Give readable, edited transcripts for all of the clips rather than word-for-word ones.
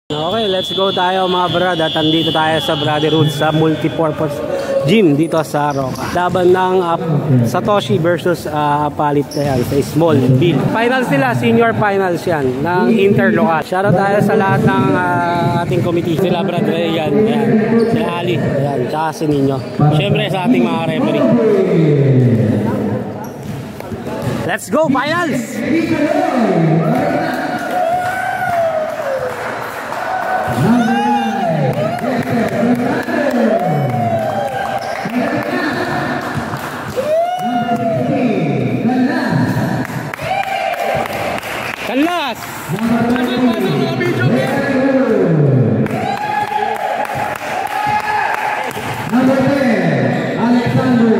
Okay, let's go tayo mga brad. At andito tayo sa Brotherhood sa multipurpose gym dito sa Roca. Laban ng Satoshi versus Palit yan, sa Small Bill. Finals nila, senior finals yan ng interlocal. Shoutout tayo sa lahat ng ating committee. Sila Brad Rayan, ayan, sila Ali, ayan, tsaka si Nino. Siyempre sa ating mga referee. Let's go, finals! Kanlas! Number 10, Alexander.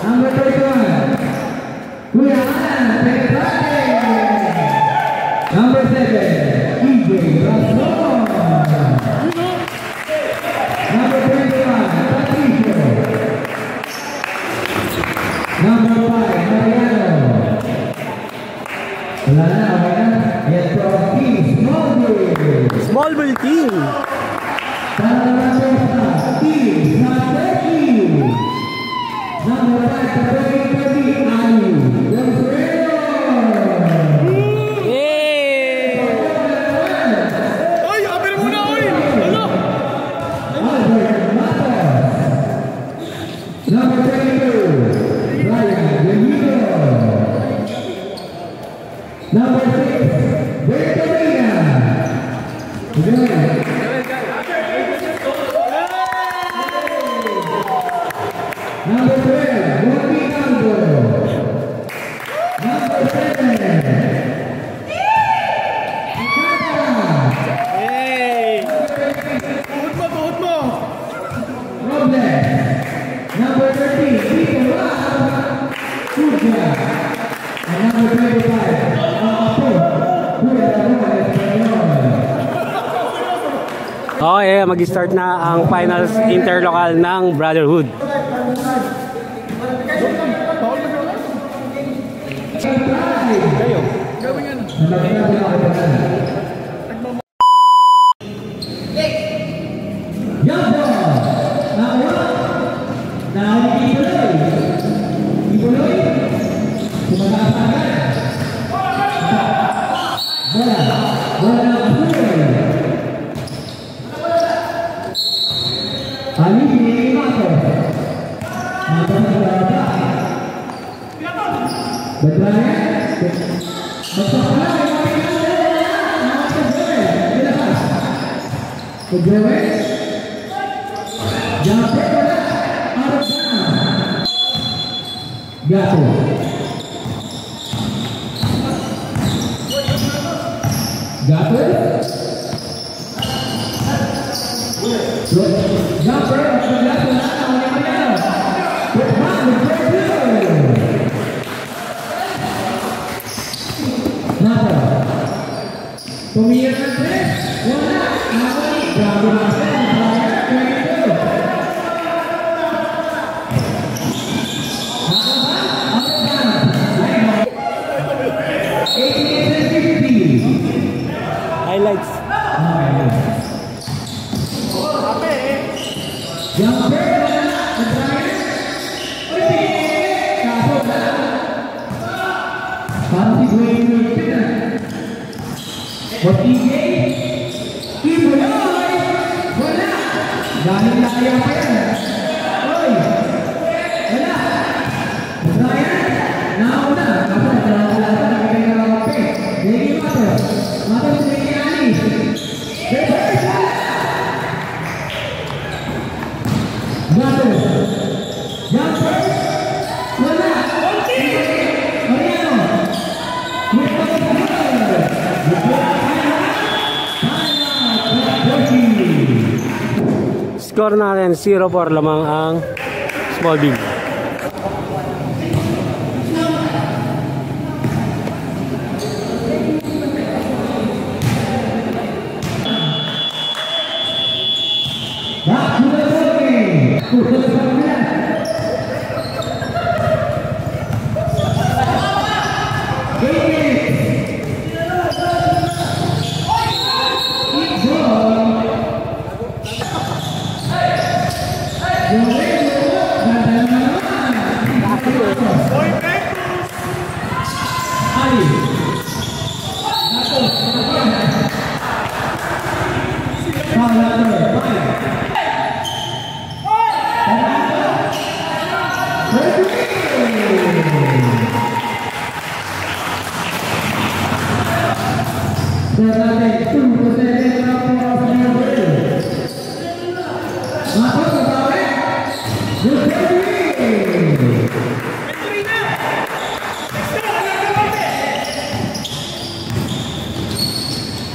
Number 31, Kuya Alan Petrate. Number 7, EJ Rason. Number 21, Patricio. Number 5, Mariano. Wala na, wala na. Yes, from Team Smallville. Smallville team. Team Saseki. Number 5, Katrina Ali. Oy, abir muna, oy! Ano? Number 22, Ryan Benito. Number 6, Victorina. Number 12, Monty Caldo. Number 7, Hey! Robles. Number 13, Tito Surya. And number 25, Okay, mag-start na ang finals interlocal ng Brotherhood. Kayo. Highlights. Score natin 0-4 lamang ang Smallville.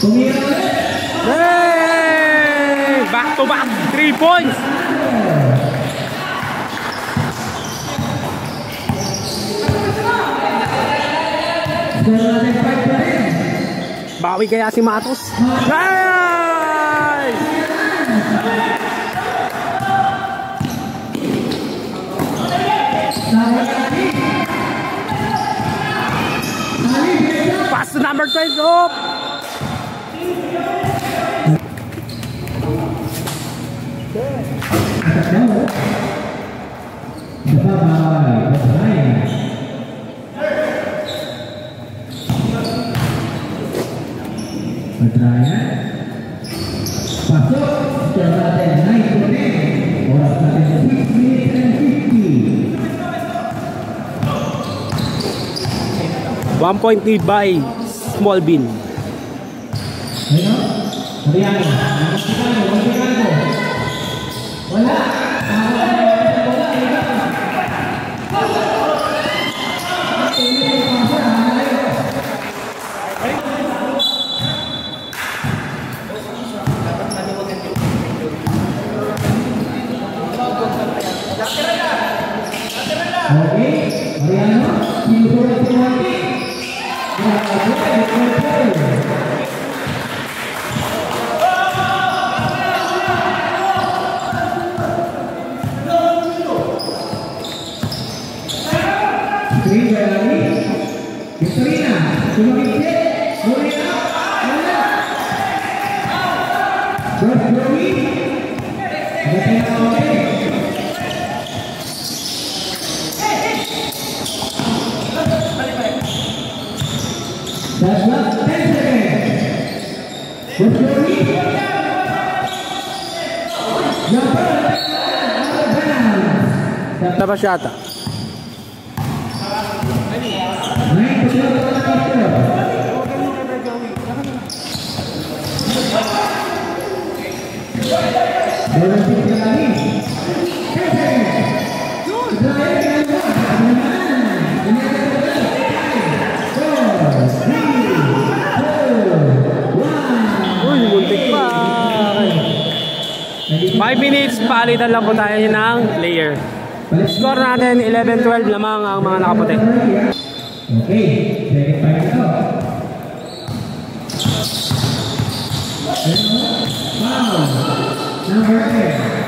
Tumira ulit. Hey! Back to back, 3 points. Score natin 5 pa rin. Bawi kaya si Matos. Nice! Pass to number 12. Oh! Pasok, score natin 9-10. Oras natin 6 minutes and 50. 1 point lead by Smallville. Ayun, Mariano. Wala. Okay, Mariano, sinusulat si Wati. Screen by Lali. Victorina, sumagigit. Morena, wala. Josh Joey. Gatay na okay. That's not 10 seconds. Josh Joey. Jumper. Labas yata. 9 to 5 minutes, palitan lang po tayo ng player. Score natin 11-12 lamang ang mga nakaputi. Okay, second fight ito. Foul. Number 10.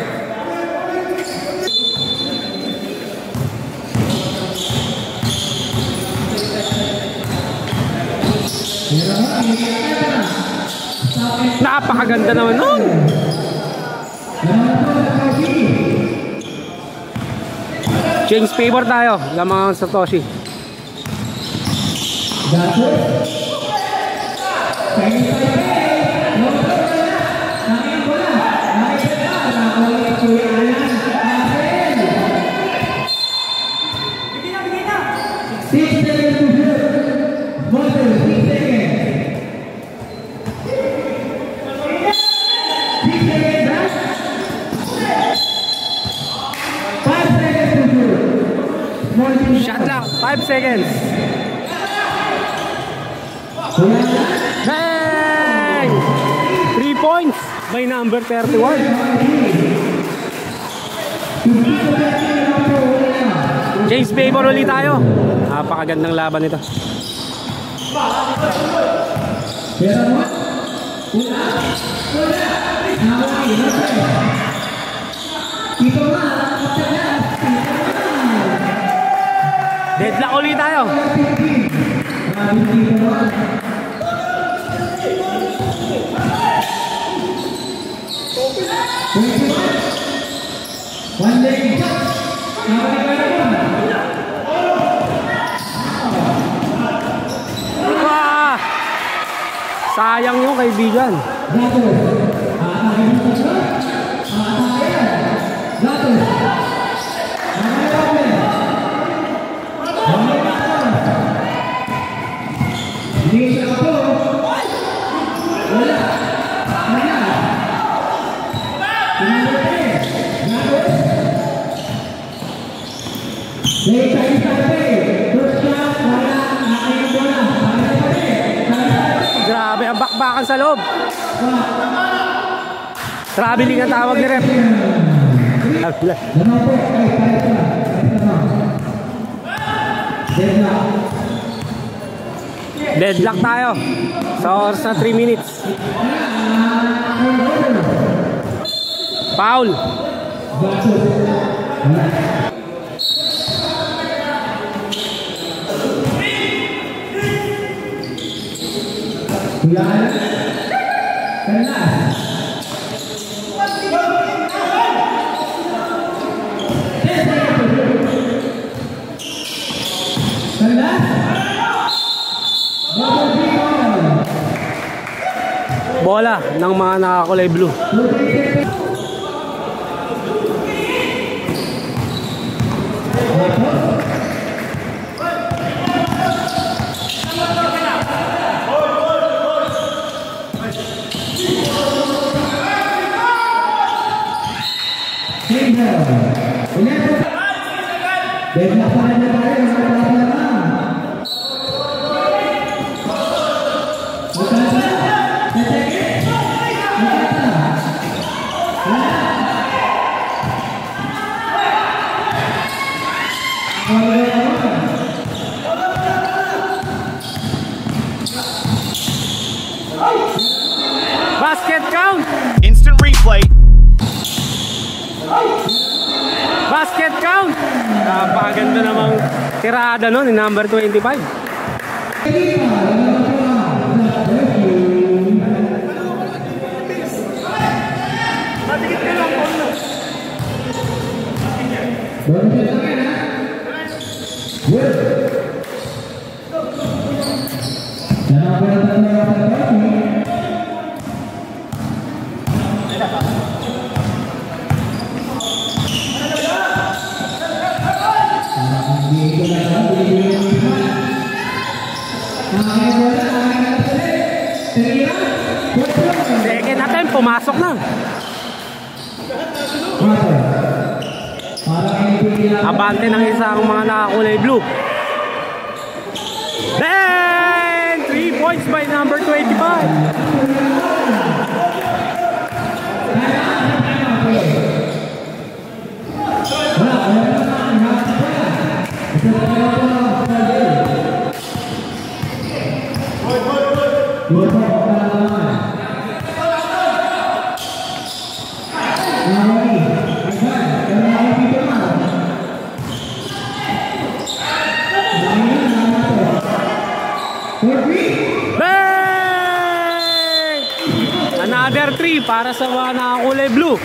Napakaganda naman nun. Change favor tayo. Lamang ang Satoshi. Shot lang, 5 seconds. Hey! 3 points by number 31. James favor ulit tayo. Napakagandang laban nito. Deadlock ulit tayo. One leg shot. Sayang yung kaibigan. Grabe ang bakbak bakbakan sa loob. Traveling ang tawag ni ref. Deadlock tayo sa oras na 3 minutes. Foul. Bola ng mga nakakulay blue. Basket count. Instant replay. Basket count. Napakaganda namang tirada nun, number 25. Second attempt, pumasok na. Abante ng isang mga nakakulay blue. Then 3 points by number 25. Another 3 para sa mga nakakulay blue.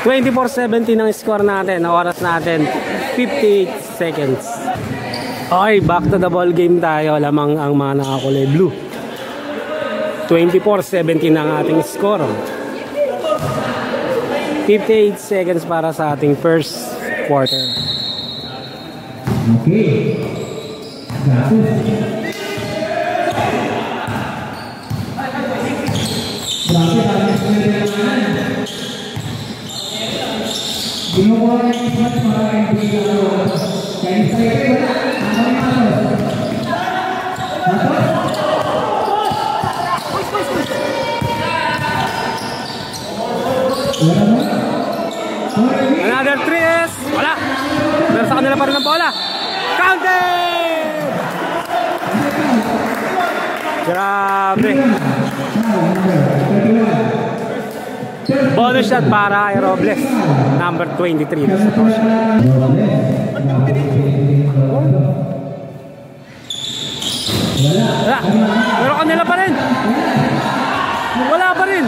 24-17 ang score natin. Oras natin 58 seconds. Okay, back to the ball game tayo. Lamang ang mga nakakulay blue. 24-17 ang ating score. 58 seconds para sa ating first quarter. Okay. Grabe, halos na rin. Ginawa na yung ismat para hindi ka kaya sa iyo, wala. Ang mga Another 3 is wala. Pero sa kanila pa rin ang bola. Counted! Grabe. Bonus shot para kay Robles, number 23. Wala. Pero kanila pa rin. Wala pa rin.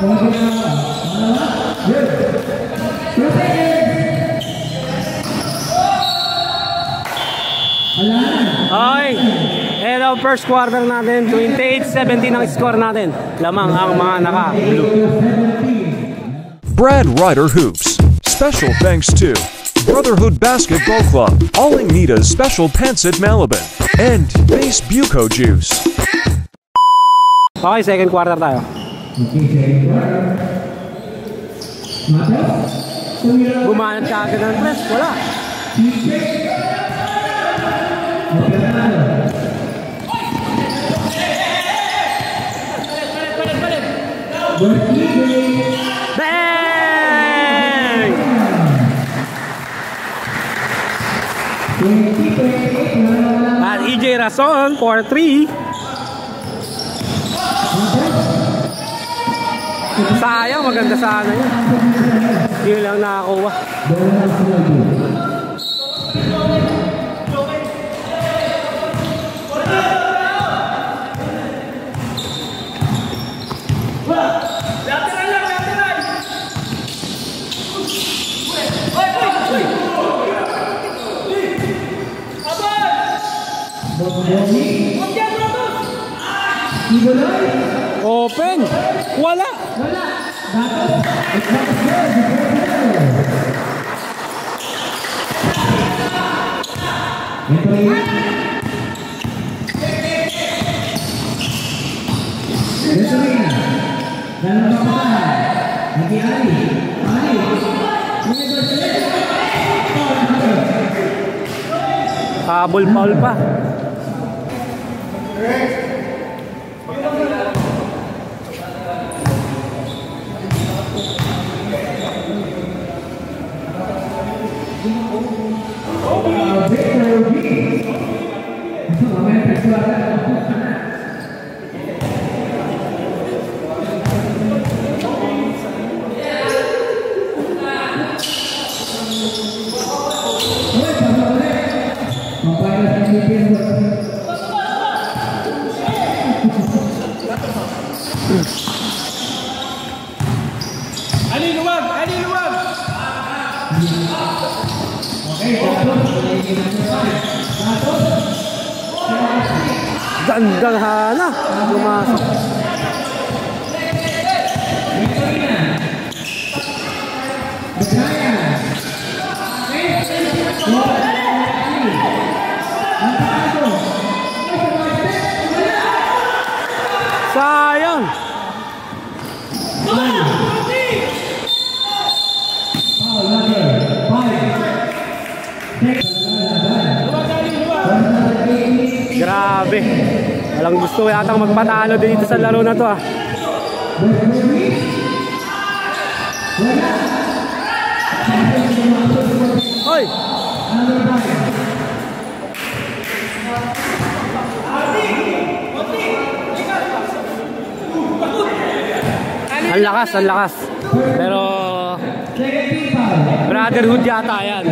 Okay. And ang first quarter natin, 28-17 ang score natin. Lamang ang mga naka-blue. Brad Ryder Hoops. Special thanks to Brotherhood Basketball Club, Aling Special Pants at Malabon, and Base Buco Juice. Okay, second quarter tayo. Gumanat ka agad ng press, wala. Bang! At EJ Rason for 3. Sayang, maganda sana yun. Hindi lang nakakuha. Open! Wala! Habol foul pa. Gandang hana. Lumasok. Sayang. Grabe. Walang gusto yatang magpatalo dito sa laro na to ah. Hoy! Ang lakas, ang lakas. Pero Brotherhood yata yan.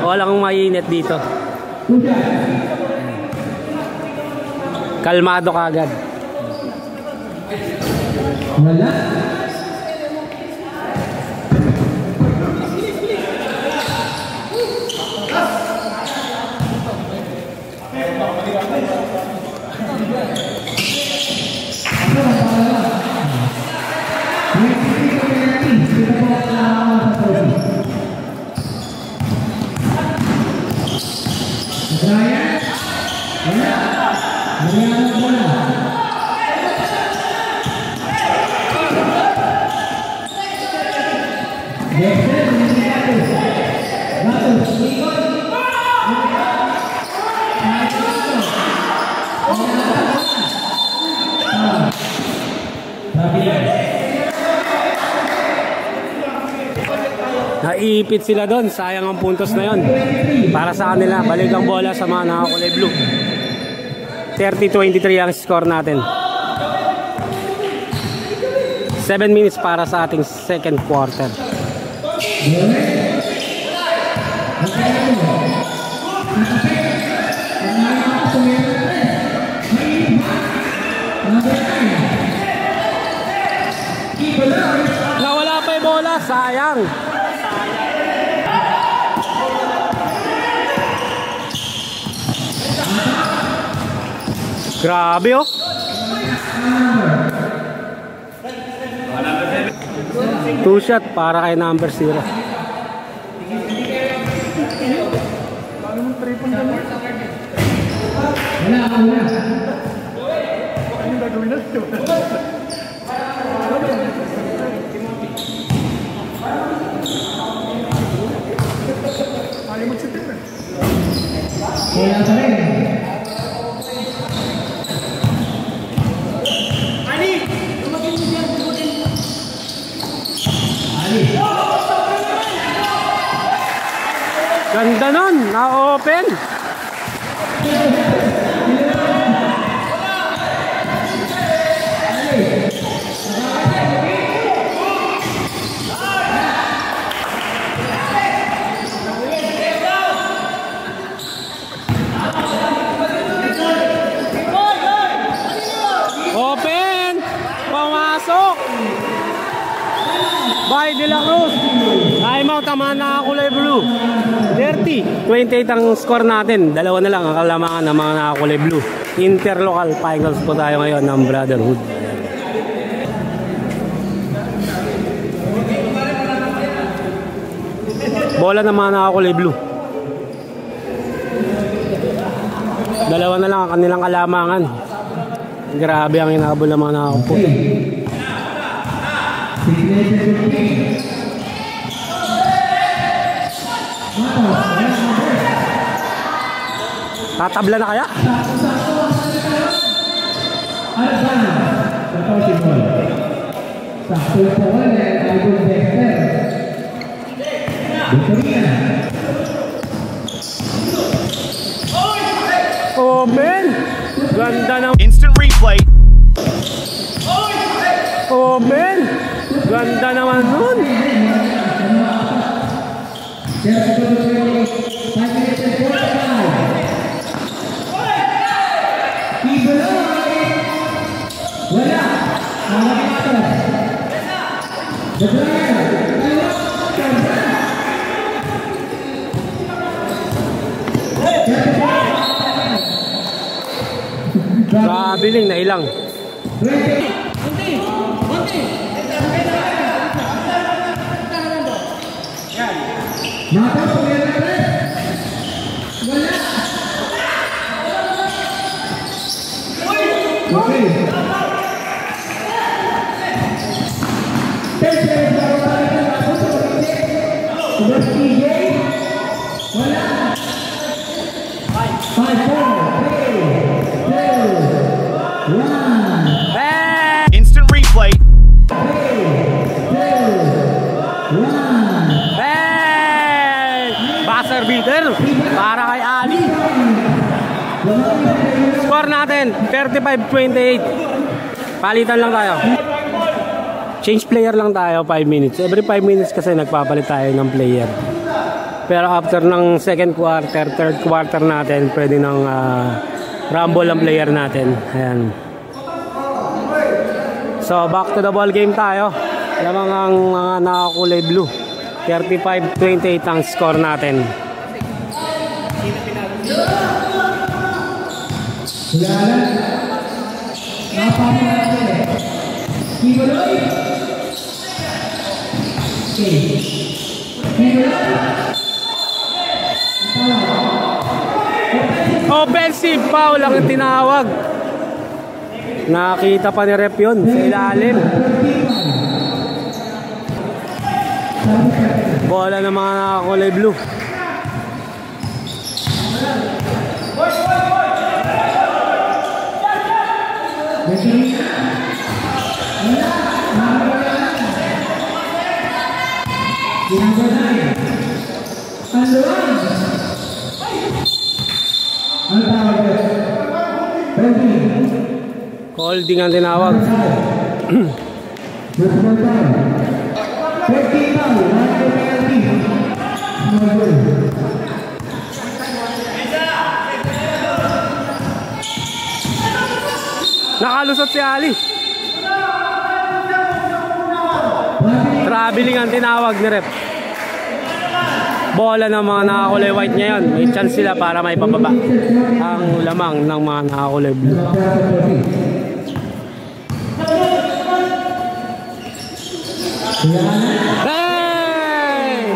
Walang mainit dito. Kalmado ka agad. Wala. Naipit sila doon, sayang ang puntos na yon. Para sa kanila, balik ang bola sa mga nakakulay blue. 30-23 ang score natin. 7 minutes para sa ating second quarter. Nawala pa yung bola, sayang. Grabe oh. Two shot para kay number 0. Ganda nun, na-open. Open! Pumasok! By De La Cruz. Timeout, tama na kulay blue. 30-28 ang score natin. Dalawa na lang ang kalamangan ng mga nakakulay blue. Interlocal finals po tayo ngayon ng Brotherhood. Bola ng mga nakakulay blue. Dalawa na lang ang kanilang kalamangan. Grabe ang inabol ng mga nakakulay. Tatabla na kaya? Oh man! Ganda ng instant replay. Oh man! Ganda naman nun! Grabe na ilang. Instant replay. Buzzer beater para kay Ali. Score natin 35-28. Palitan lang tayo. Change player lang tayo 5 minutes. Every 5 minutes kasi nagpapalit tayo ng player. Pero after ng second quarter, third quarter natin, pwede nang rumble ang player natin. Ayan. So back to the ball game tayo. Lamang ang mga nakakulay blue. 35-28 ang score natin. Offensive foul ang tinawag. Nakita pa ni ref yun sa ilalim. Bola ng mga nakakulay blue. Holding ang tinawag. Nakalusot si Ali. traveling ang tinawag ni ref. Bola ng mga nakakulay white ngayon. May chance sila para may pababa ang lamang ng mga nakakulay blue. Hey!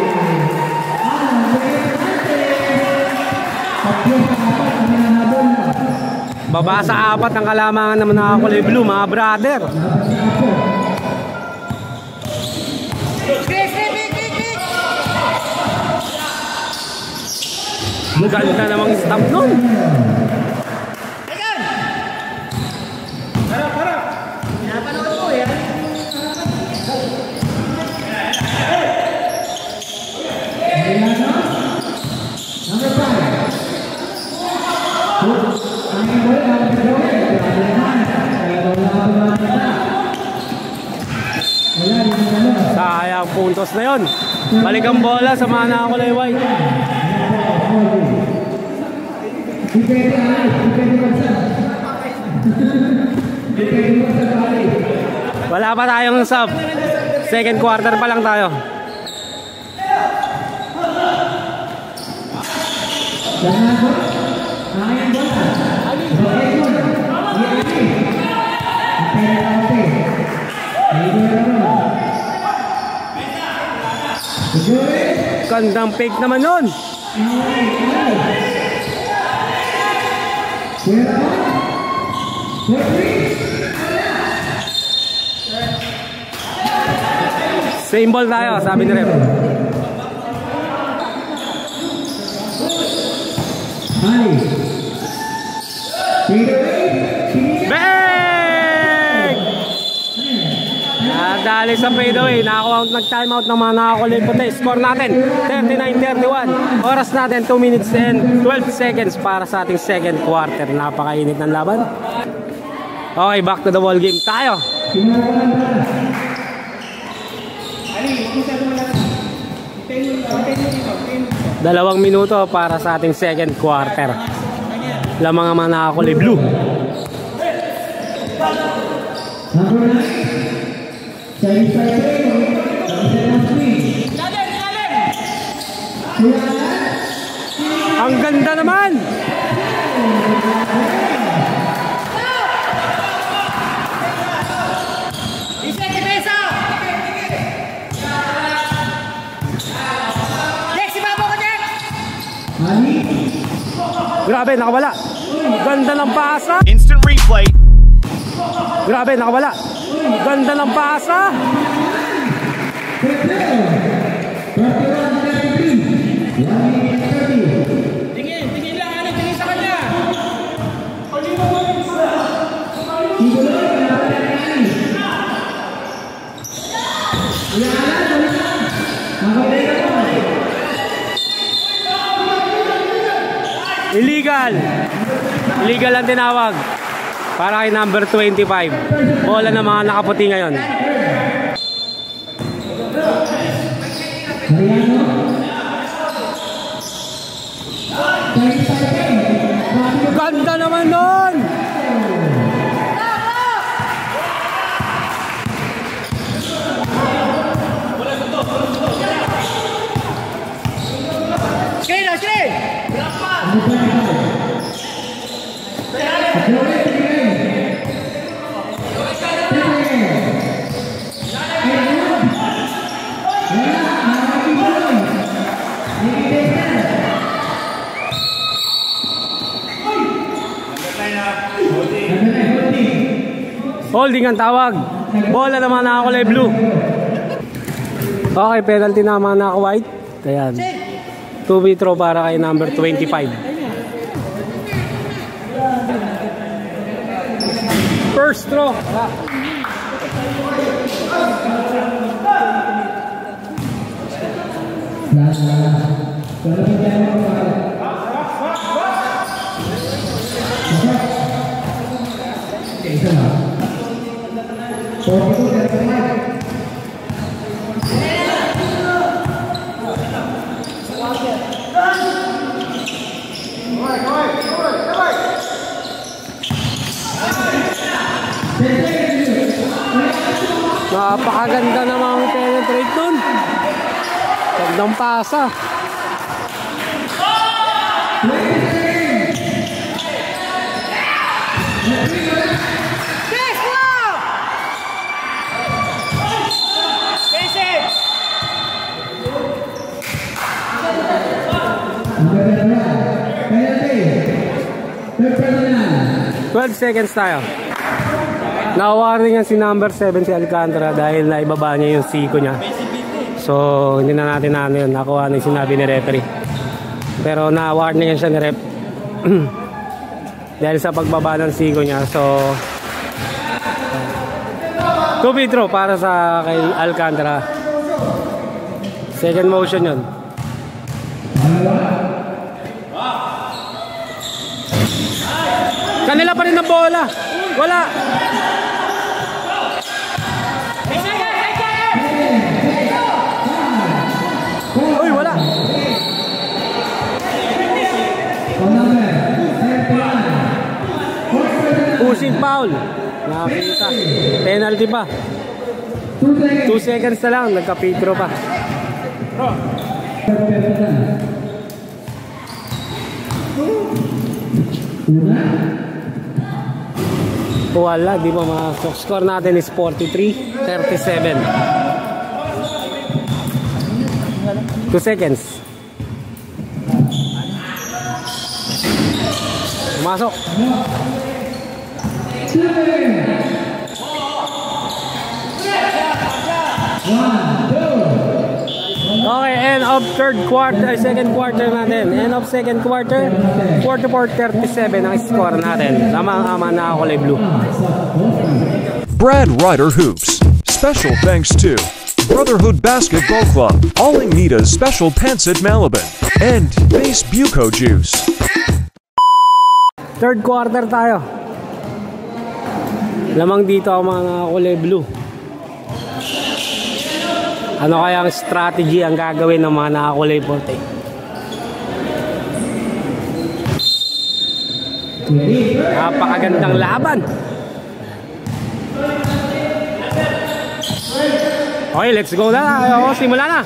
Baba sa 4 ang kalamangan ng mga nakakulay blue, mga brother. Ganda namang stop nun. Sayang puntos na yun. Balik ang bola sa mga nakakulay white. Wala pa tayong sub. Second quarter pa lang tayo. Gandang fake naman nun. Same ball tayo, sabi ni ref. Bang! Nadali sa fadeaway. Nag-time out ng mga nakakulay puti. Score natin 39-31. Oras natin 2 minutes and 12 seconds para sa ating second quarter. Napakainit ng laban. Okay, back to the ball game tayo. 2 minuto para sa ating second quarter. Lamang ang mga nakakulay blue. Ang ganda naman. Grabe, nakawala. Ganda ng pasa. Instant replay. Grabe, nakawala. Ganda ng pasa. Tingin lang, ano, tingin sa kanya. Illegal. Illegal ang tinawag. Para kay number 25. Bola ng mga nakaputi ngayon. Ganda naman nun. Holding ang tawag. Bola naman nakakulay blue. Okay, penalty na mga naka-white. Ayan. 2-way throw para kay number 25. First throw. Napakaganda namang penetrate dun. Gandang pasa. Twelve seconds tayo. Na-warning yan si number 7 si Alcantara dahil naibaba niya yung siko niya. So hindi na natin yun. Nakuha na yung sinabi ni referee. Pero na-warning yan siya ni ref dahil sa pagbaba ng siko niya. So 2 free throw para sa kay Alcantara. Second motion yun. Kanila pa rin ang bola. Wala. Uy, wala. Pushing foul. Nakakita. Penalty pa. 2 seconds na lang. Nagka-free-throw pa. Wala, di pa masok. Score natin is 43-37. 2 seconds. Pumasok. Okay, end of second quarter natin. End of second quarter, 44-37 ang score natin. Tama na kulay blue. Brad Ryder Hoops. Special thanks to Brotherhood Basketball Club, Alling Nita's Special Pancit Malabon, and Base Buco Juice. Third quarter tayo. Lamang dito ang mga kulay blue. Ano kaya ang strategy ang gagawin ng mga nakakulay puti? Napakagandang laban. Okay, let's go na. O, simula na.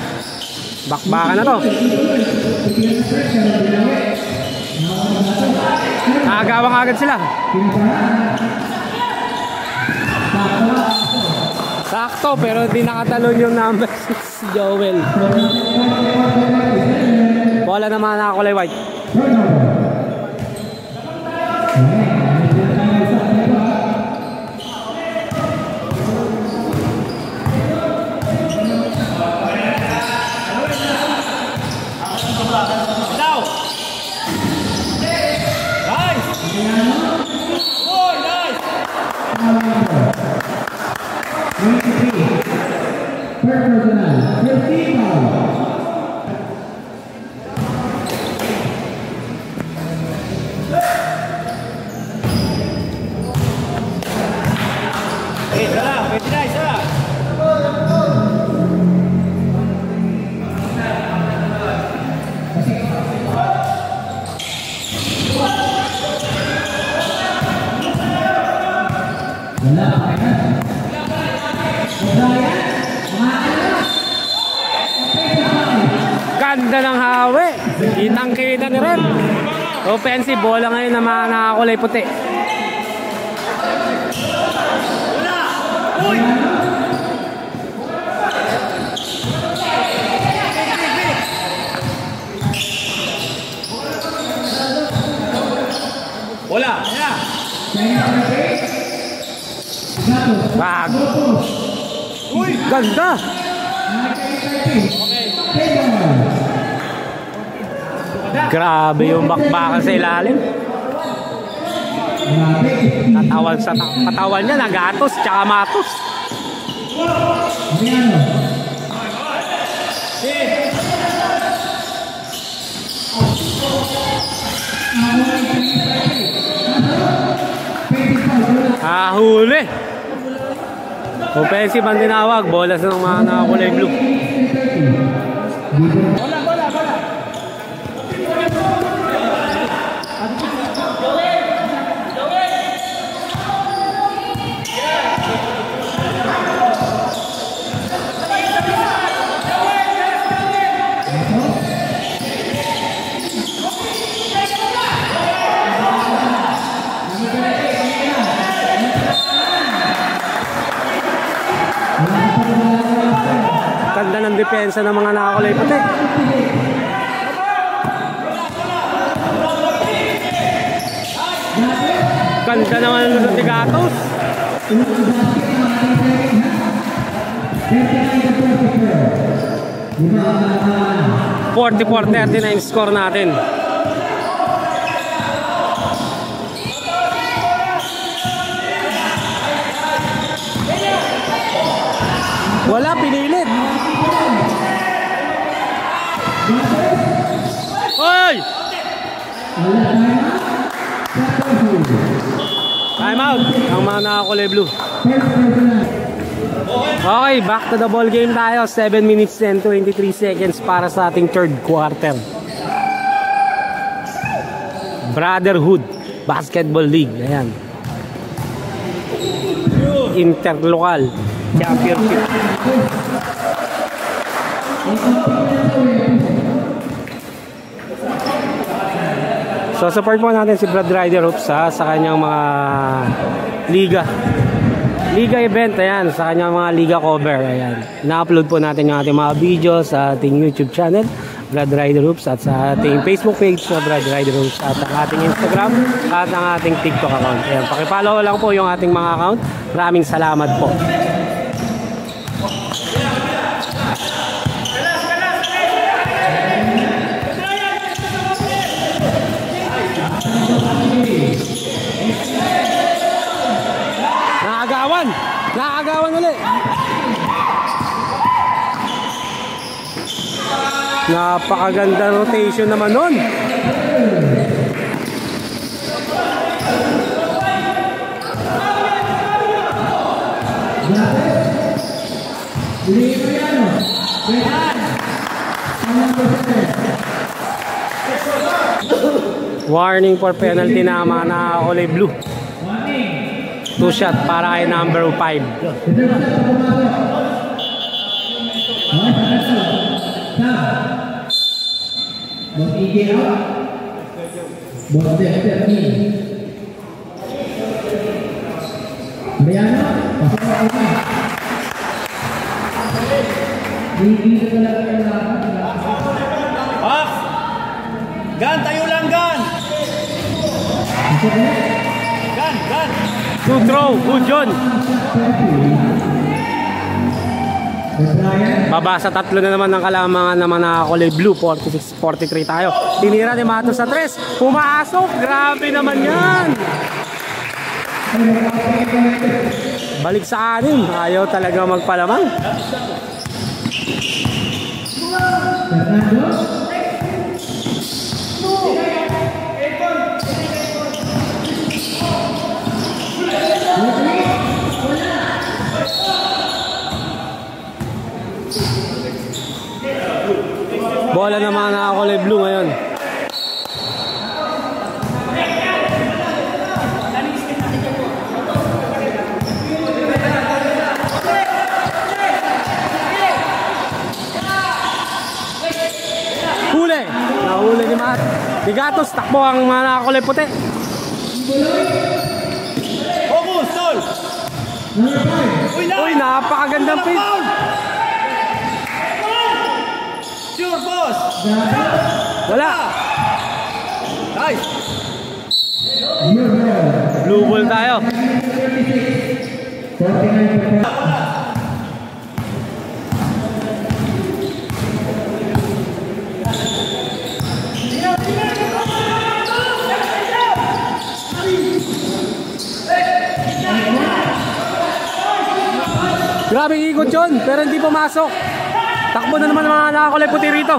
Bakbakan na to. Nakagawang agad sila. Sakto, pero hindi nakatalon yung number 6, Joel. Bola naman nakakulay white. Ganda ng hawi. Kitang-kita ni Rep. Offensive bola ngayon na mga nakakulay puti. Bola. Bag. Ganda. Grabe yung bakbakan sa ilalim. Katawan niya nagatos tsaka matos. Huli. Offensive ang tinawag. Bolas ng mga nakakulay blue. Ganda ng depensa ng mga nakakulay puti. Ganda naman ng Tigatos. 44-39 score natin. Wala, pinilit. Hoy! Time out ang mga nakakulay blue. Okay, back to the ball game tayo. 7 minutes and 23 seconds para sa ating third quarter. Brotherhood Basketball League. Ayan. Interlocal Championship. So support po natin si Brad Rider Hoops sa kanyang mga liga event, ayan, sa kanyang mga liga cover, ayan. Na-upload po natin yung ating mga video sa ating YouTube channel, Brad Rider Hoops, at sa ating Facebook page sa Brad Rider Hoops, at ang ating Instagram at ang ating TikTok account. Ayan, pakipollow lang po yung ating mga account. Maraming salamat po. Nakagawan ulit. Napakaganda rotation naman nun. Warning for penalty na mga nakakulay blue. 2 shot para kay number 5. Off! Gan, tayo lang, Gan! Gan! Good throw, good John. Baba sa 3 na naman ng kalamangan ng mga nakakulay blue. 46-43 tayo. Tinira ni Matos sa 3. Pumasok. Grabe naman yan. Balik sa 6. Ayaw talaga magpalamang. Bola ng mga nakakulay blue ngayon. Huli! Nahuli ni Matt. Tigatos, takbo ang mga nakakulay puti. Focus, Sol! Uy, napakagandang pace. Sure, boss! Wala. Nice! Blue ball tayo. Grabe ikot yun, pero hindi pumasok. Takbo na naman ang mga nakakulay puti rito.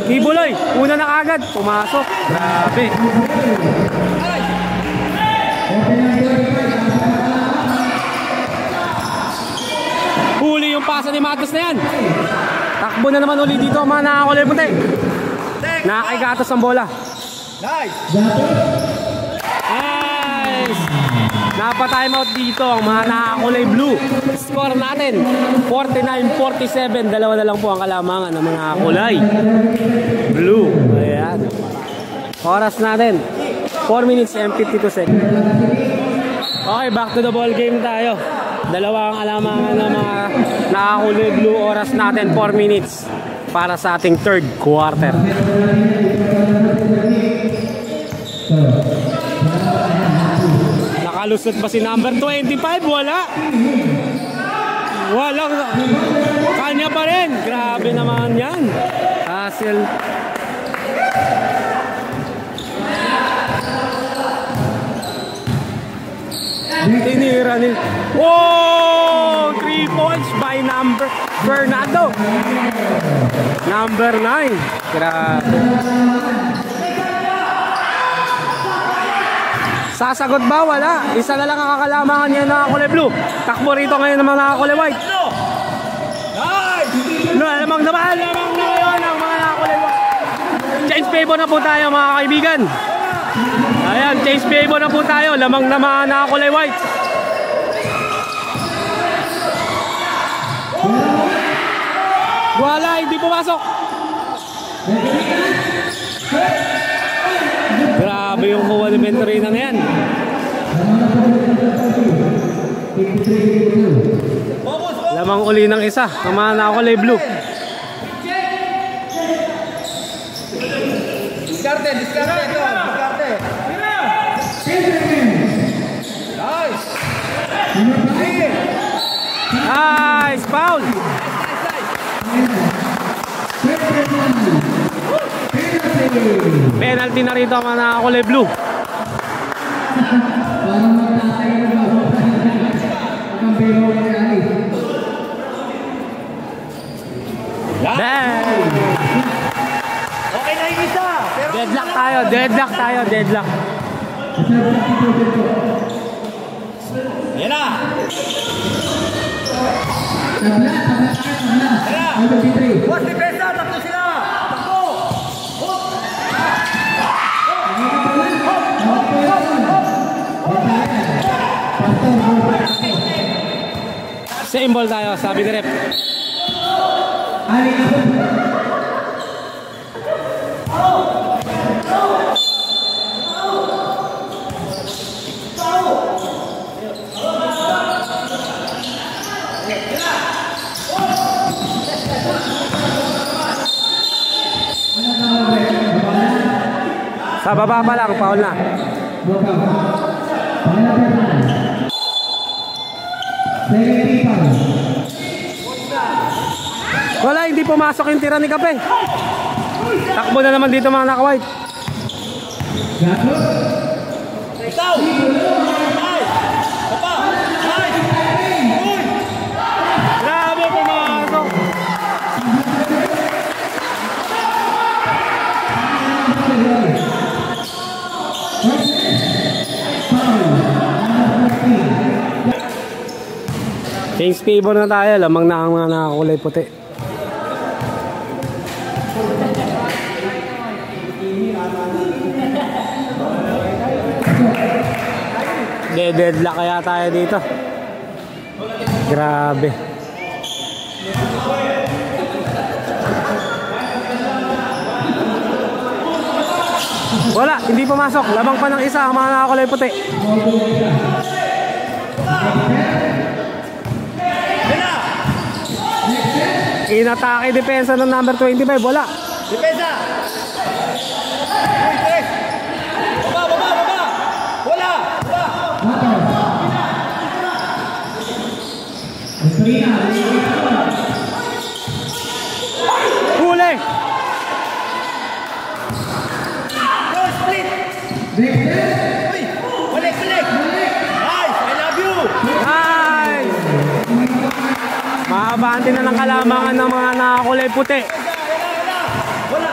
Kibuloy, una na kagad, pumasok. Grabe. Huli yung pasa ni Matos na yan. Takbo na naman ulit dito ang mga nakakulay puti. Nakakagatos ang bola. Nice! Nice! Napa-time out dito ang mga nakakulay blue. Score natin 49-47. Dalawa na lang po ang kalamangan ng mga kulay blue. Ayan. Oras natin 4 minutes and 52 seconds. Okay, back to the ball game tayo. Dalawa ang kalamangan ng mga nakakulay blue, oras natin 4 minutes para sa ating third quarter. Nakalusot ba si number 25? Wala. Walang. Kanya pa rin. Grabe naman yan. Hassel. Tinira ni. Oh! 3 points by number Bernardo. Number 9. Grabe. Sasagot ba? Wala. Isa na lang ang kakalamangan niya na kulay blue. Takbo rito ngayon ng mga kulay white. No, lamang naman ngayon ang mga kulay white. Change favor na po tayo mga kaibigan. Ayan, change favor na po tayo. Lamang naman na kulay white. Wala, hindi pumasok. Grabe yung kuha ni Venturina na yan. Lamang uli ng isa. Kamana ako kulay blue. Diskarte. Nice. Nice, foul. Penalty na rito ang mga kulay blue. Okay na yung isa. Pero Deadlock tayo. yan na. Watch the best out. Takbo sila. Takbo. Same ball tayo, sabi ni rep. Sa baba pa lang, foul na. Wala, hindi pumasok yung tira ni Kape. Takbo na naman dito mga naka-white. Ikaw. Nice. Papa. Nice. Uy. Grabe pumasok. Kings favor na tayo, lamang na ang mga nakakulay puti. Deadlock kaya tayo dito. Grabe. Wala, hindi pumasok. Lamang pa ng isa ang mga nakakulay puti. Inatake depensa ng number 25. Wala. Depensa. Uy, tres. Baba. Wala. Huli. Go split. Uy, balik. Nice, I love you. Nice. Mahabante na ng kalamangan ng mga nakakulay puti. Wala.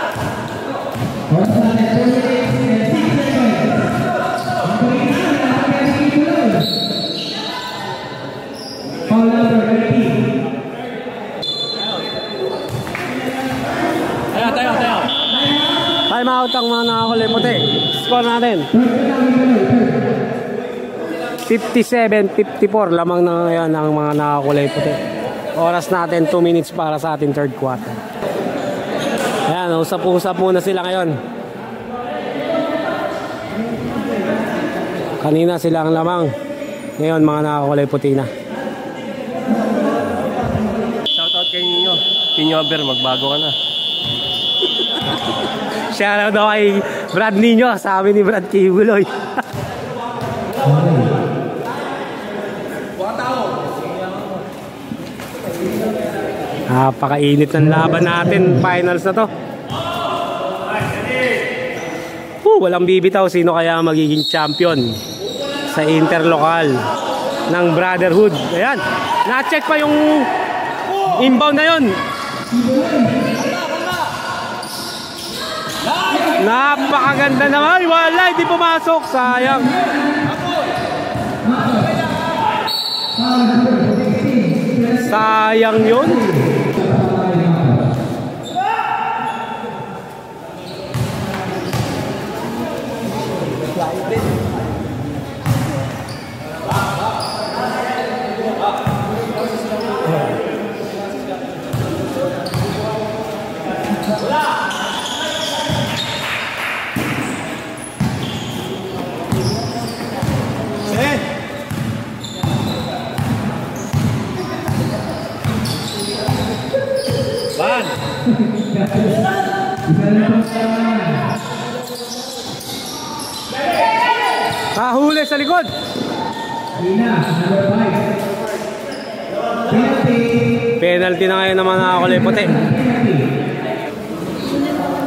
Tayo. Time out ang mga nakakulay puti. Score natin 57-54. Lamang na ngayon ang mga nakakulay puti. Oras natin 2 minutes para sa ating third quarter. Ayan, usap-usap muna sila ngayon. Kanina sila ang lamang. Ngayon mga nakakulay puti na. Pinyover, magbago ka na. Shoutout daw kay Brad Nino, sabi ni Brad Kibuloy. Napakainit ng laban natin, finals na to. Walang bibitaw, sino kaya magiging champion sa interlocal ng Brotherhood. Ayan, na-check pa yung inbound na yun. Napakaganda naman. Ay, wala, hindi pumasok, sayang. Sayang yun. Huli sa likod. Penalty na ngayon naman ako kulay puti.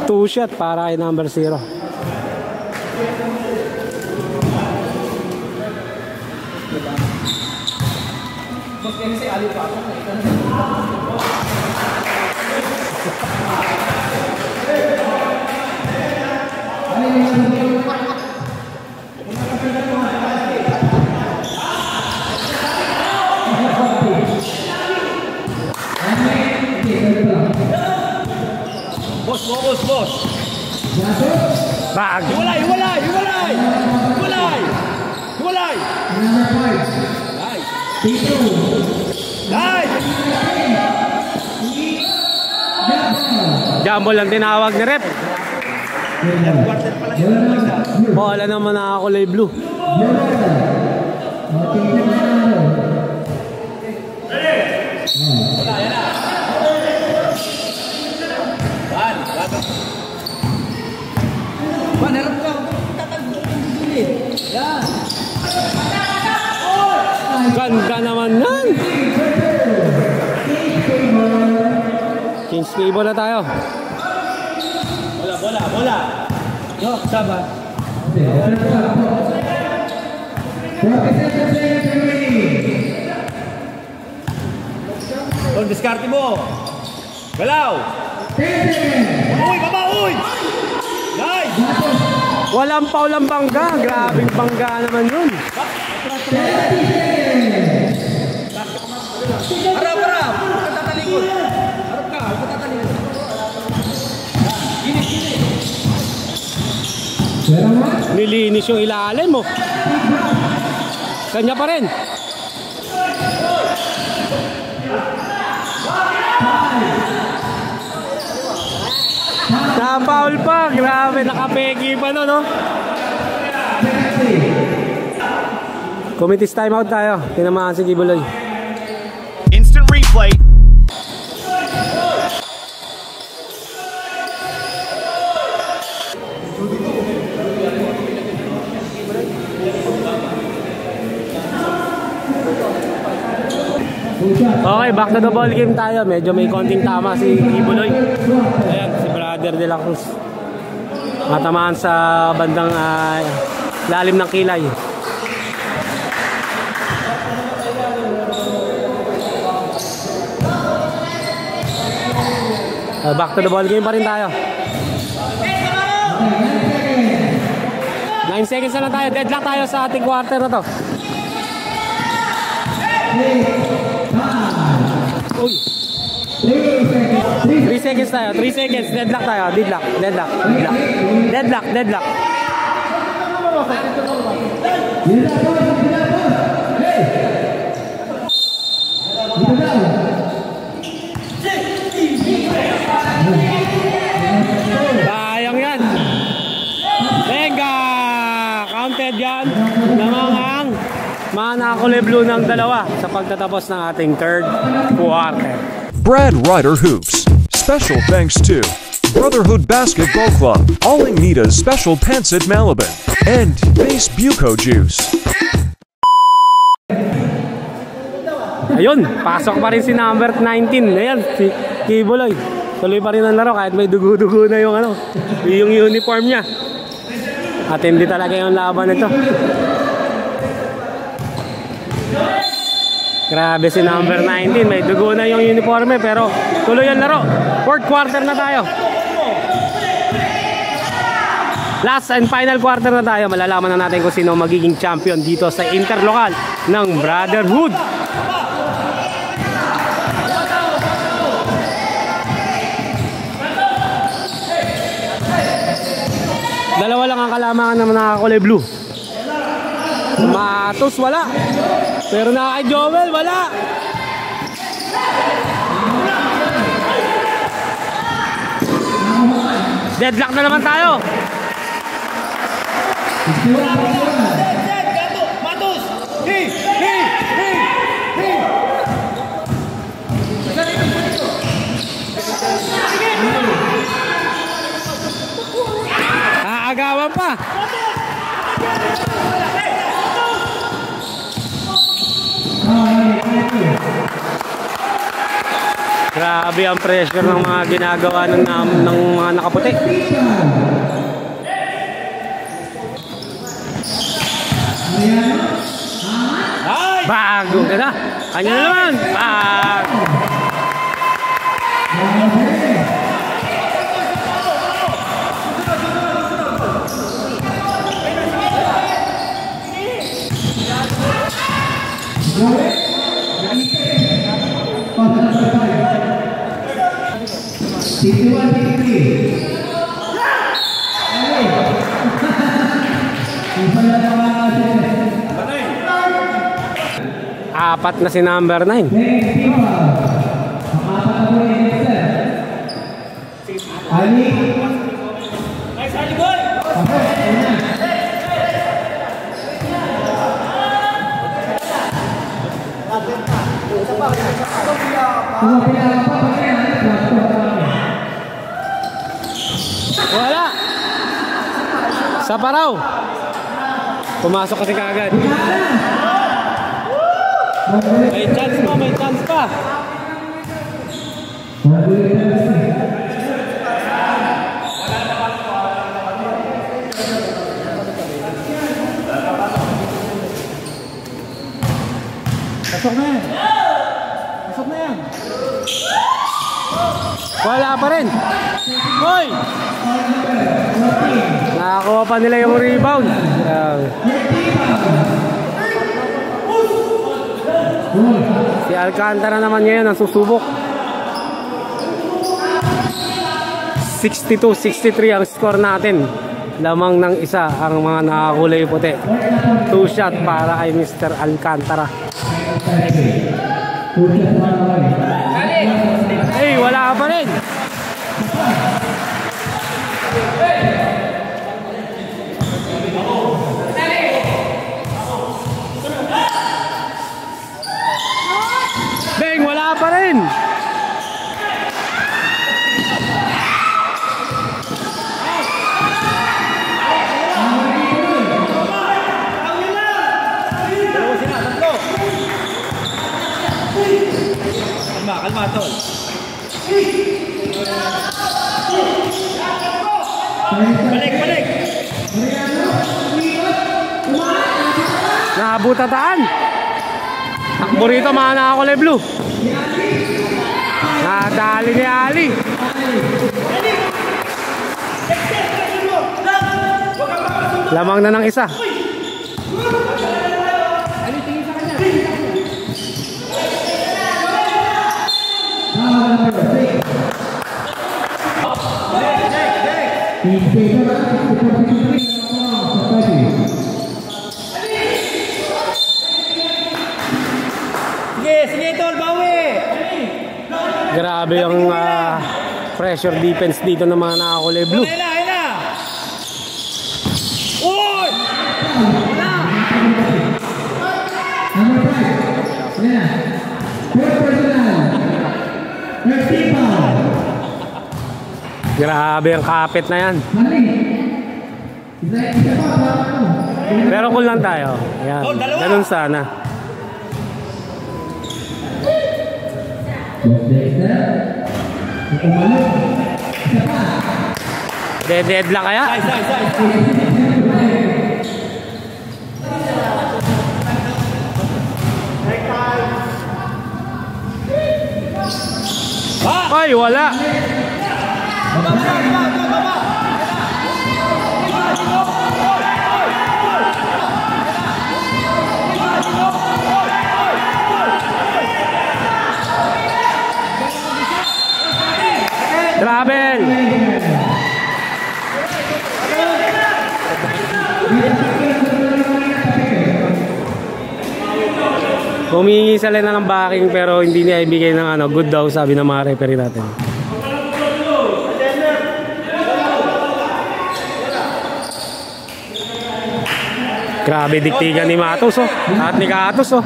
2 shot para kay number 0. Boss. Bag. Hiwalay. Jumbo lang tinawag ni Rep. Wala naman nakakulay blue. Ganda naman nun. Kings favor na tayo. Bola. Yo, sabar. Diskarte mo. Galaw. Baba, uy. Nice. Walang paulang bangga. Grabing bangga naman yun. Harap. Huwag ka tatalikod. Harap ka, huwag ka tatalikod. Gini. Nilinis yung ilalim mo. Kanya pa rin. Napaul pa. Grabe, nakapeki pa no, no? Committee's timeout tayo. Tinamaan si Kibuloy. Instant replay. Okay, back to the ball game tayo. Medyo may konting tama si Kibuloy. Ayan, si Brother de la Cruz. Matamaan sa bandang lalim ng kilay. Back to the ball game pa rin tayo. 9 seconds na lang tayo. Deadlock tayo sa ating quarter na to. Uy. 3 seconds tayo. 3 seconds. Deadlock tayo. Deadlock. Sayang yan. Venga! Counted yan. Namangang mga nakakulay blue ng dalawa sa pagtatapos ng ating third quarter. Brad Ryder Hoops. Special thanks to Brotherhood Basketball Club, Aling Nita's Special Pancit Malabon, and Base Buco Juice. Ayun, pasok pa rin si number 19. Ayan, si Kibuloy. Tuloy pa rin ang laro kahit may dugo-dugo na yung yung uniform niya. At hindi talaga yung laban nito. Grabe si number 19, may dugo na yung uniforme pero tuloy ang laro. Fourth quarter na tayo. Last and final quarter na tayo. Malalaman na natin kung sino magiging champion dito sa interlocal ng Brotherhood. Dalawa lang ang kalamangan na nakakulay blue. Matos wala. Pero na kay Joel wala. Deadlock na naman tayo. Matos! Aagawan pa. Grabe ang pressure ng mga ginagawa ng mga nakaputi. Bago ka na. Kanya na naman. Bag. Apat na si number 9. Wala. Sa paraw. Pumasok kasi kaagad. May chance pa, may chance pa. Pasok na yan. Pasok na yan. Wala pa rin. Hoy! Nakakuha pa nila yung rebound. Si Alcantara naman ngayon ang susubok. 62-63 ang score natin. Lamang ng isa ang mga nakakulay puti. 2 shot para kay Mr. Alcantara. Hey, wala pa rin. Beng, wala pa rin. Kalma, tol. Balik. Nabutataan. Takbo rito mga nakakulay blue. Nadali ni Ali. Lamang na ng isa. Sige, tol, bawi. Grabe ang pressure defense dito ng mga nakakulay blue. Uy! Grabe ang kapit na yan. Pero cool lang tayo. Ayan. Ganun sana. Dead lang kaya? Ay, wala. Travel. Humingi sila na ng backing pero hindi niya ibigay ng ano, good daw sabi ng mga referee natin. Grabe diktigan ni Matos oh. At ni Katos oh.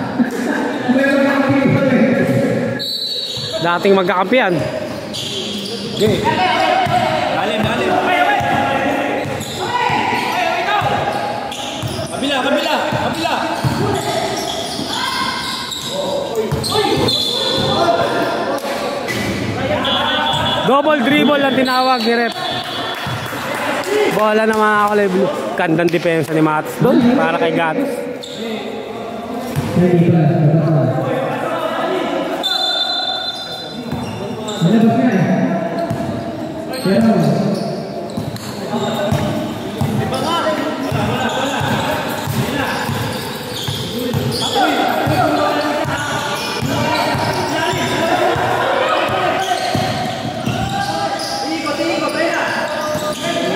Dating magkakampihan. Okay. Lalim. Kabila. Double dribble ang tinawag ni ref. Bola na mga kulay blue. Kandang depensa ni Matos doon para kay Gatos.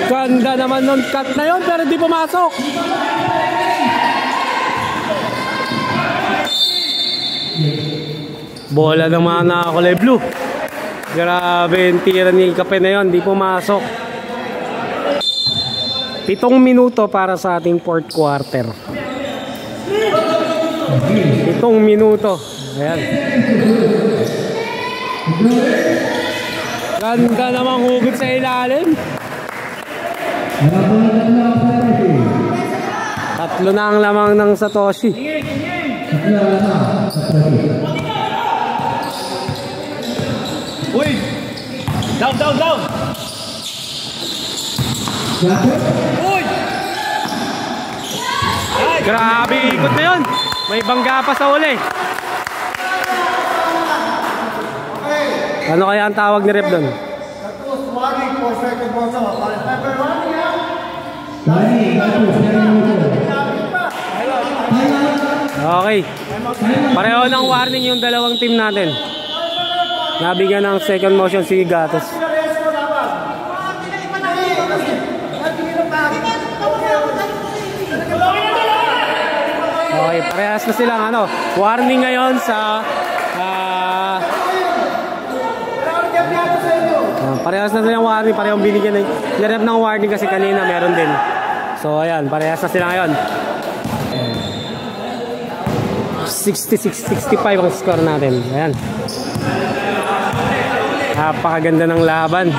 Ganda naman nun cut na yun pero di pumasok. Bola ng mga nakakulay blue. Grabe yung tira ni Kape na yun, di pumasok. 7 minuto para sa ating fourth quarter. 7 minuto. Ayan. Ganda namang hugot sa ilalim. 3 na ang lamang ng Satoshi. Uy! Down! Uy! Ay! Grabe ikot na yun. May bangga pa sa uli. Ano kaya ang tawag ni ref doon? Okay. Pareho ng warning yung dalawang team natin. Nabigyan ng second motion si Gatos. Okay, parehas na silang ano, warning ngayon sa parehas na silang warning, parehong binigyan ng warning kasi kanina meron din. So ayan, parehas na sila ngayon. 66-65 ang score natin. Ayan. Napakaganda ng laban.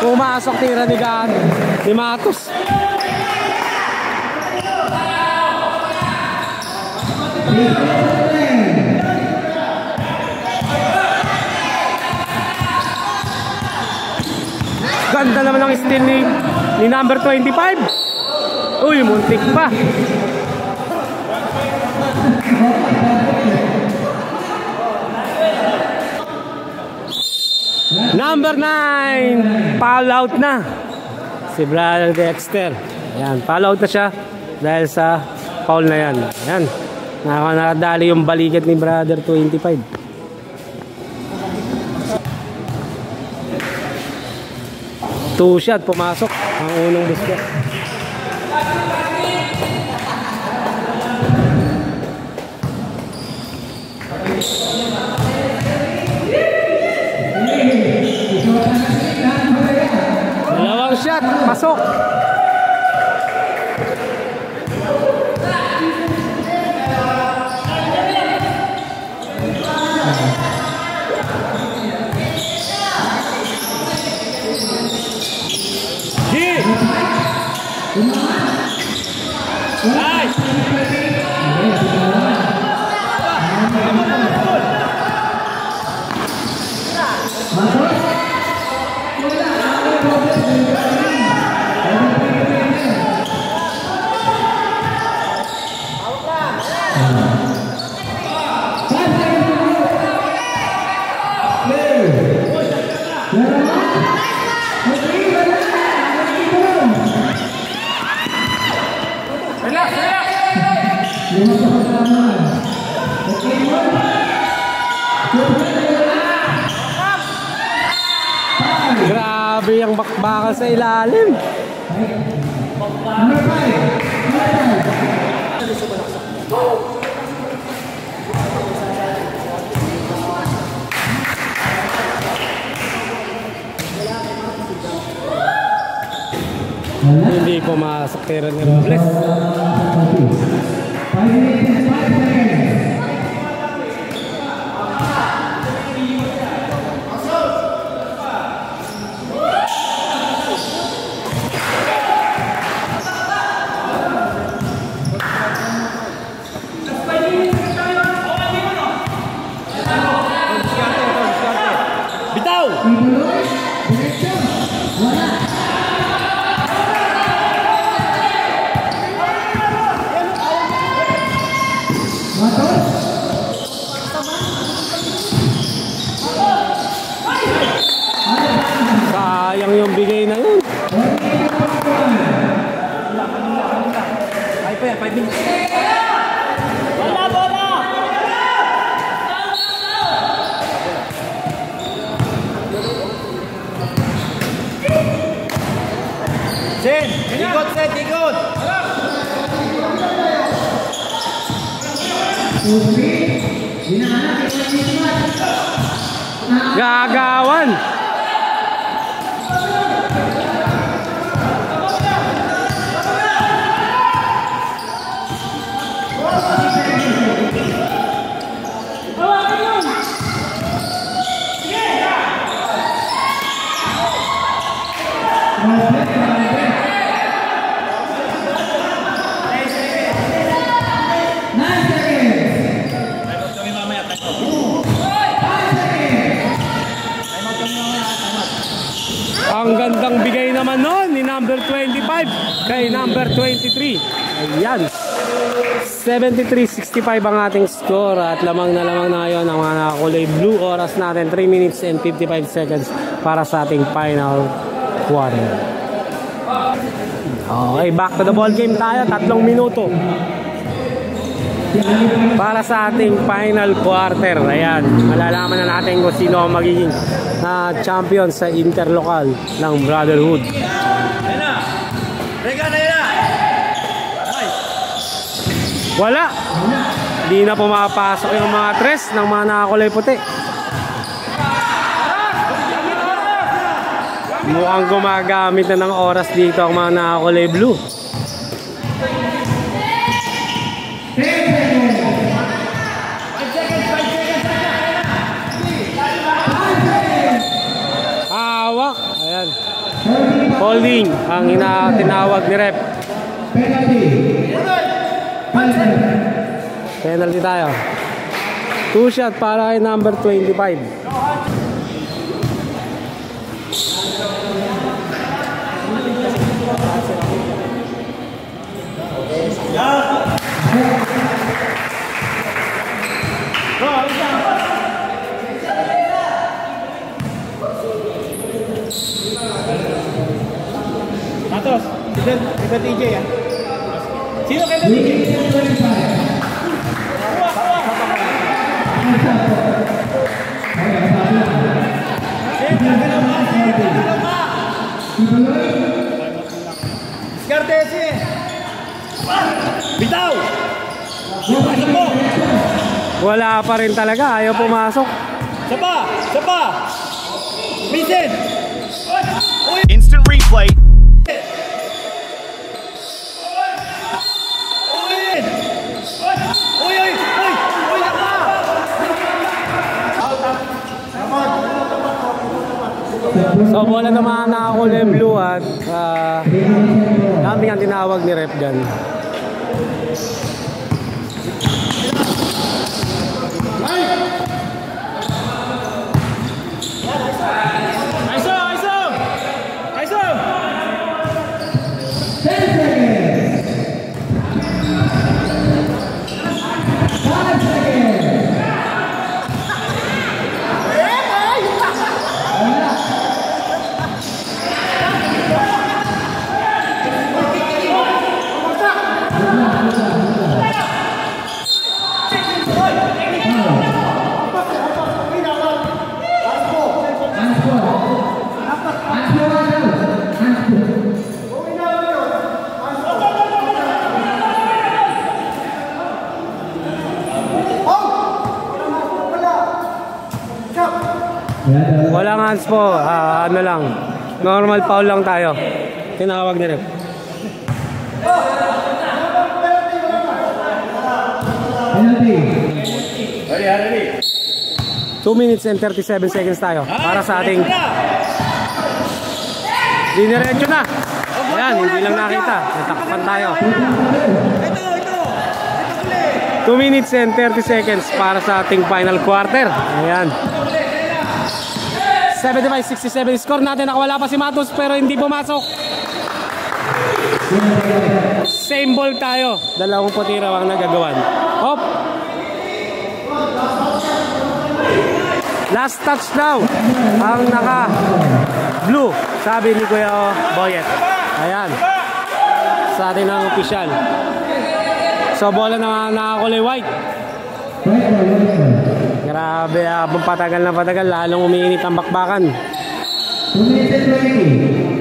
Pumasok tira ni Matos. Ganda naman ang steal ni number 25. Uy, muntik pa. Number 9, foul out na si Brother Dexter. Ayan, foul out na siya dahil sa foul na yan. Ayan, nakadali yung balikat ni Brother 25. Two shot, pumasok ang unang basket. Dalawang shot, pasok. Nice! Grabe yung bakbakal sa ilalim. Hindi pumasok pero ni Robles. Bitaw! Sayang yung bigay na yun. Ay pa yan, 5 minutes. Sen, ikot Sen, ikot! Gagawan. Ang gandang bigay naman nun ni number 25 kay number 23. Ayan. 73-65 ang ating score at lamang na ngayon ang mga nakakulay blue. Oras natin 3 minutes and 55 seconds para sa ating final quarter. Okay, back to the ball game tayo. 3 minuto para sa ating final quarter. Ayan, malalaman na natin kung sino ang magiging champion sa interlocal ng Brotherhood. Ayan na! Rega na yan! Wala! Di na pumapasok yung mga tres ng mga nakakulay puti. Mukhang gumagamit na ng oras dito ang mga nakakulay blue. Hawak. Ayan. Holding ang tinawag ni ref. Penalty tayo. 2 shot para kay number 25. Matos, ito TJ yan. Sino kayo TJ? Skardesi! Bitaw! Pasok mo! Wala pa rin talaga. Ayaw pumasok. Sapa! Sapa! Vincent! Instant replay. Uy! Uy! Uy! Uy! Naka! So bola naman nakakulay blue at namin ang tinawag ni ref dyan. Walang hands po, ano lang, normal foul lang tayo. Tinawag ni ref. Penalty. 2 minutes and 37 seconds tayo para sa ating diniretso na. Ayan, hindi lang nakita, natakpan tayo. 2 minutes and 30 seconds para sa ating final quarter. Ayan, 75-67 score natin. Nakawala pa si Matos pero hindi pumasok. Same ball tayo. Dalawang puti raw ang nagagawan. Hop. Last touch daw ang naka blue, sabi ni Kuya Boyet. Ayan, sa atin ang opisyal. So bola na nakakulay white. Grabe, patagal na patagal, lalong umiinit ang bakbakan. 2 minutes and 20.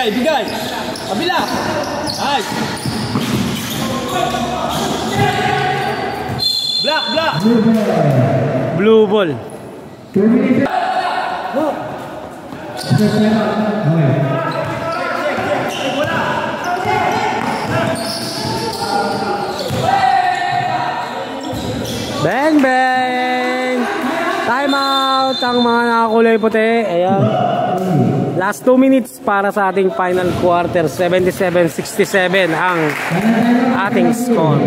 Bigay! Kabila! Nice! Black! Blue ball. 2 minutes. Bang bang! Time out ang mga nakakulay puti. Ayan. Last 2 minutes para sa ating final quarter. 77-67 ang ating score.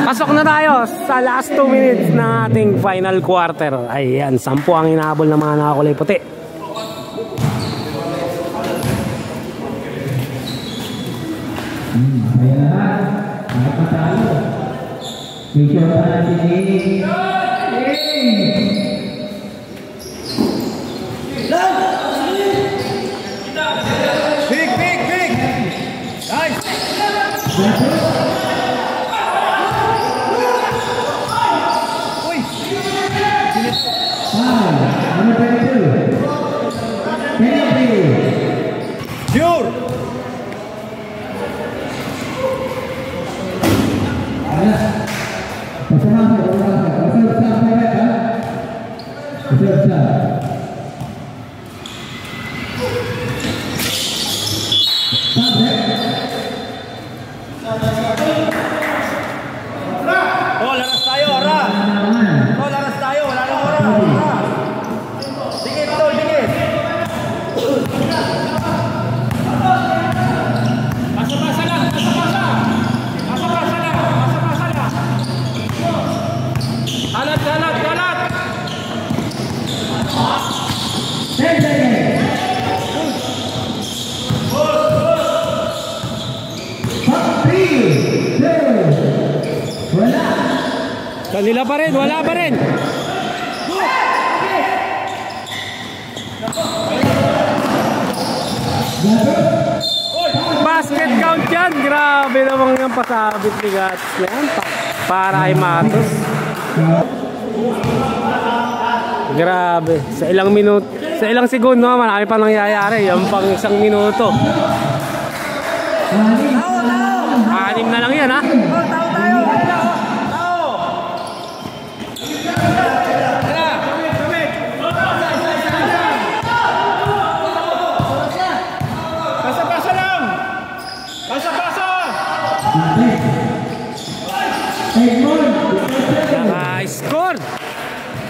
Pasok na tayo sa last 2 minutes ng ating final quarter. Ayan, 10 ang inahabol ng mga nakakulay puti. Ayan na. Nakapatalo. Picture pa natin eh. Big! Nice! Uy! Number 22. Penalty. Sure! Laras tayo, Ara! Laras tayo, wala nang oras! Dikit, tol, dikit! Pasa lang! Kalat! 10 seconds. Kanila pa rin, wala pa rin. Basket count yan. Grabe naman yung pasabit ni Gats na yan. Para ay Matos. Grabe. Sa ilang minuto, sa ilang segundo marami pa nangyayari. Yung pang 1 minuto. 6 na lang yan, ha? Nice score!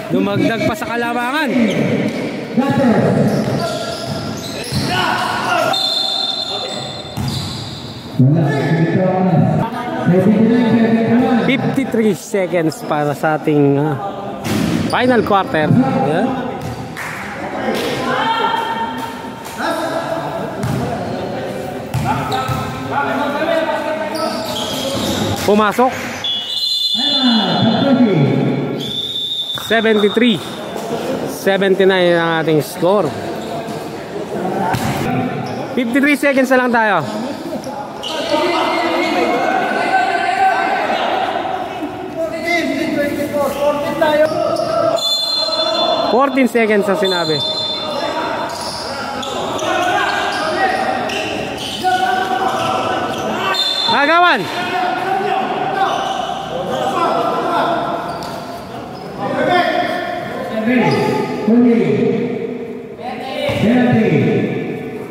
Dumagdag pa sa kalamangan. Wala. 53 seconds para sa ating final quarter. Yeah. Pumasok. 73 79 ang ating score. 53 seconds na lang tayo. 14 seconds ang sinabi. Agawan.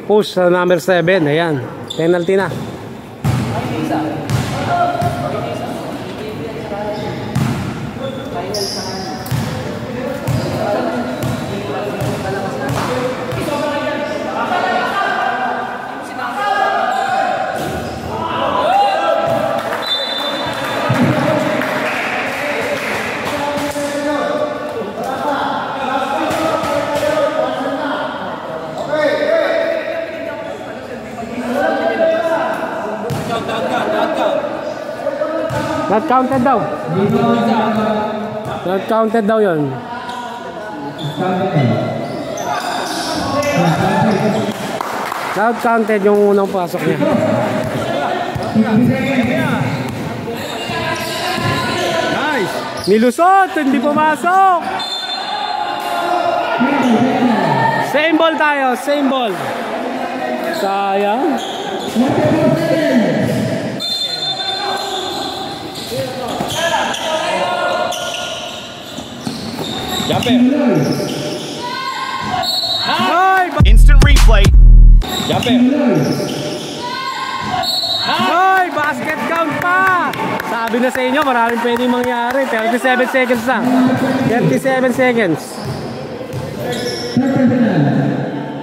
Push sa number 7. Ayan. Penalty na. Not counted daw. Not counted daw yun. Not counted yung unang pasok niya. Nice. Nilusot, hindi pumasok. Same ball tayo, same ball. Sayang. Jumper. Instant replay. Jumper. Hoy, basket count pa. Sabi na sa inyo, maraming pwedeng mangyari. 37 seconds lang. 37 seconds.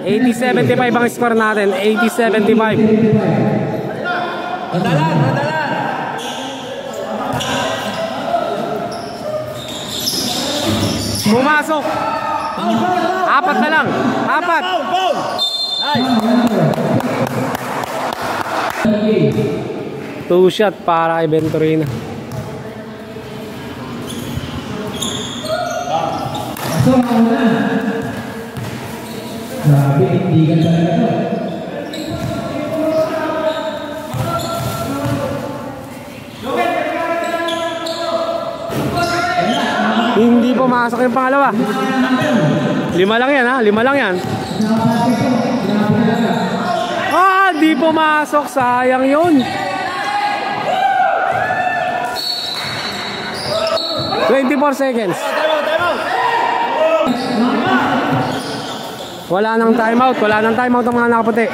80-75 ang score natin. 80-75. Madalan, madalan. Pumasok. Apat na lang. Apat. Foul. Nice. 2 shot para kay Venturina. Grabe, hindi ka talaga to. Hindi pumasok yung pangalawa. 5 lang yan ha. 5 lang yan. Di pumasok. Sayang yun. 24 seconds. Wala nang timeout. Wala nang timeout ang mga nakaputi.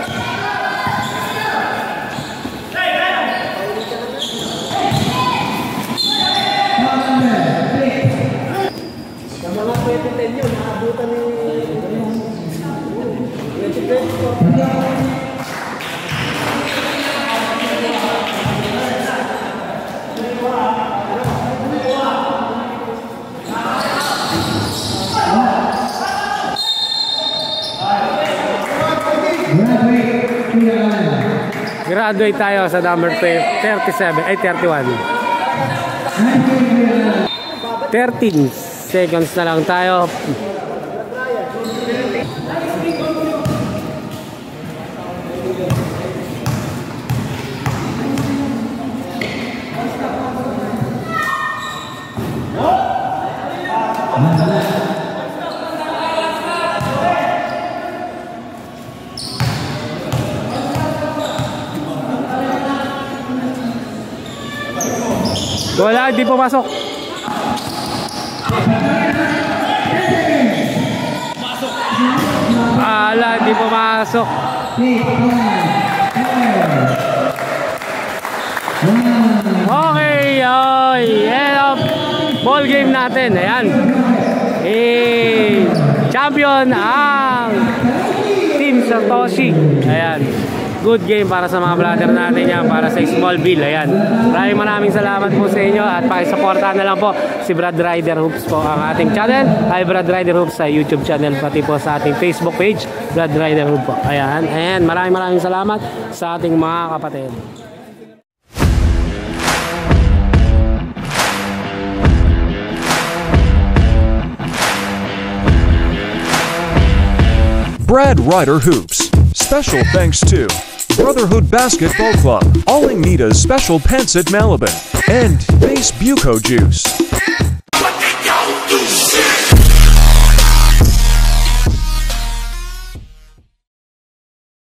Graduate tayo sa number 37 ay 31. 13 seconds na lang tayo. Wala, di pumasok. Wala, di pumasok. Okay, end of ball game natin. Ayan. Champion ang Team Satoshi. Ayan. Good game para sa mga brother natin yan, para sa Smallville. Ayan. Maraming salamat po sa inyo at pakisuportahan na lang po si Brad Rider Hoops po ang ating channel. Ay Brad Rider Hoops sa YouTube channel, pati po sa ating Facebook page, Brad Rider Hoops po. Ayan. Ayan. Maraming salamat sa ating mga kapatid. Brad Rider Hoops. Special thanks to Brotherhood Basketball Club, All Nita's Special Pensit Malabon, and Base Buco Juice.